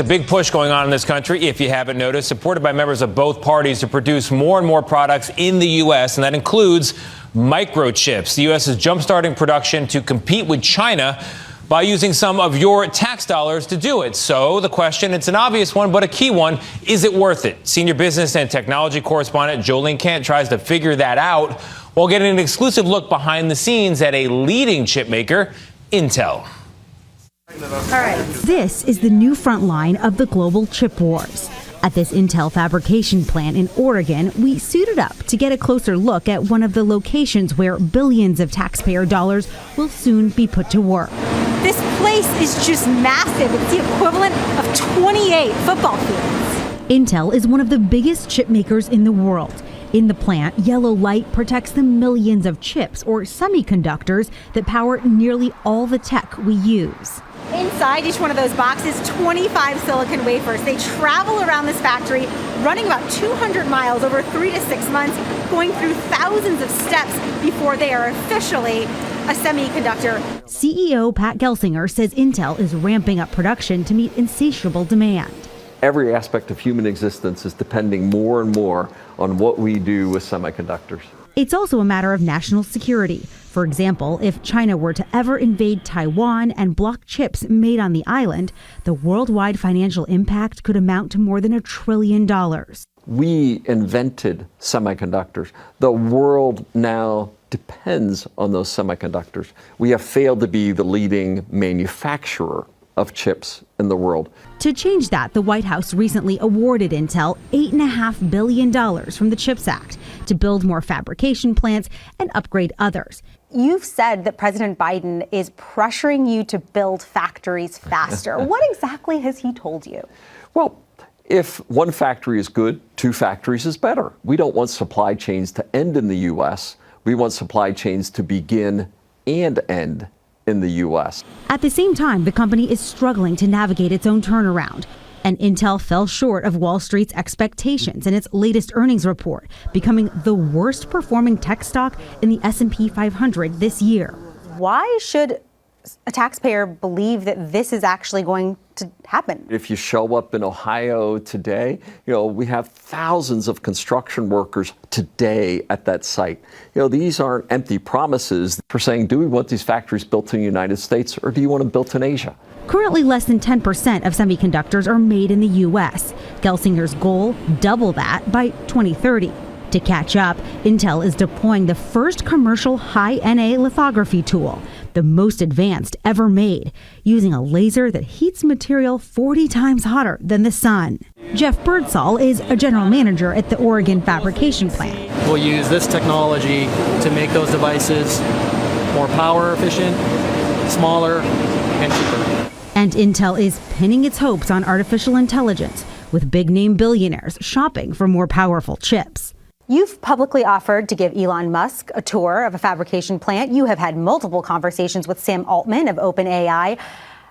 big push going on in this country, if you haven't noticed, supported by members of both parties to produce more and more products in the U.S., and that includes microchips. The U.S. is jumpstarting production to compete with China by using some of your tax dollars to do it. So the question, it's an obvious one, but a key one, is it worth it? Senior business and technology correspondent Jolene Kent tries to figure that out while getting an exclusive look behind the scenes at a leading chip maker, Intel. All right. This is the new front line of the global chip wars. At this Intel fabrication plant in Oregon, we suited up to get a closer look at one of the locations where billions of taxpayer dollars will soon be put to work. This place is just massive. It's the equivalent of 28 football fields. Intel is one of the biggest chip makers in the world. In the plant, yellow light protects the millions of chips or semiconductors that power nearly all the tech we use. Inside each one of those boxes, 25 silicon wafers. They travel around this factory, running about 200 miles over 3 to 6 months, going through thousands of steps before they are officially a semiconductor. CEO Pat Gelsinger says Intel is ramping up production to meet insatiable demand. Every aspect of human existence is depending more and more on what we do with semiconductors. It's also a matter of national security. For example, if China were to ever invade Taiwan and block chips made on the island, the worldwide financial impact could amount to more than $1 trillion. We invented semiconductors. The world now depends on those semiconductors. We have failed to be the leading manufacturer of chips in the world. To change that, the White House recently awarded Intel $8.5 billion from the CHIPS Act to build more fabrication plants and upgrade others. You've said that President Biden is pressuring you to build factories faster. What exactly has he told you? Well, if one factory is good, 2 factories is better. We don't want supply chains to end in the U.S. We want supply chains to begin and end in the U.S. At the same time, the company is struggling to navigate its own turnaround. And Intel fell short of Wall Street's expectations in its latest earnings report, becoming the worst performing tech stock in the S&P 500 this year. Why should a taxpayer believe that this is actually going to happen? If you show up in Ohio today, we have thousands of construction workers today at that site. These aren't empty promises for saying, do we want these factories built in the United States or do you want them built in Asia? Currently, less than 10% of semiconductors are made in the U.S. Gelsinger's goal, double that by 2030. To catch up, Intel is deploying the first commercial high-NA lithography tool, the most advanced ever made, using a laser that heats material 40 times hotter than the sun. Jeff Birdsall is a general manager at the Oregon fabrication plant. We'll use this technology to make those devices more power efficient, smaller, and cheaper. And Intel is pinning its hopes on artificial intelligence, with big-name billionaires shopping for more powerful chips. You've publicly offered to give Elon Musk a tour of a fabrication plant. You have had multiple conversations with Sam Altman of OpenAI.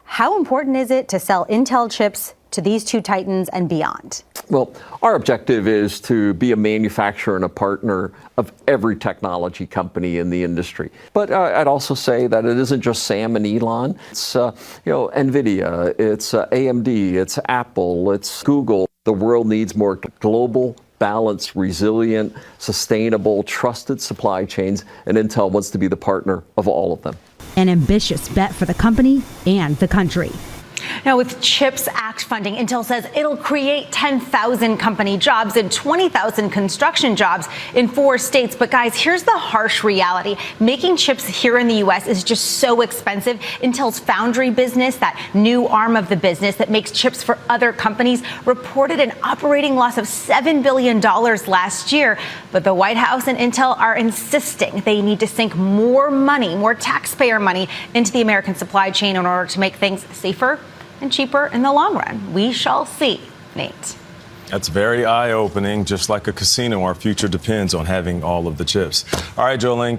How important is it to sell Intel chips to these two titans and beyond? Well, our objective is to be a manufacturer and a partner of every technology company in the industry. But I'd also say that it isn't just Sam and Elon. It's NVIDIA, it's AMD, it's Apple, it's Google. The world needs more global, balanced, resilient, sustainable, trusted supply chains, and Intel wants to be the partner of all of them. An ambitious bet for the company and the country. Now, with CHIPS Act funding, Intel says it'll create 10,000 company jobs and 20,000 construction jobs in 4 states. But guys, here's the harsh reality. Making chips here in the U.S. is just so expensive. Intel's foundry business, that new arm of the business that makes chips for other companies, reported an operating loss of $7 billion last year. But the White House and Intel are insisting they need to sink more money, more taxpayer money, into the American supply chain in order to make things safer and cheaper in the long run. We shall see, Nate. That's very eye-opening. Just like a casino, our future depends on having all of the chips. All right, Jolene.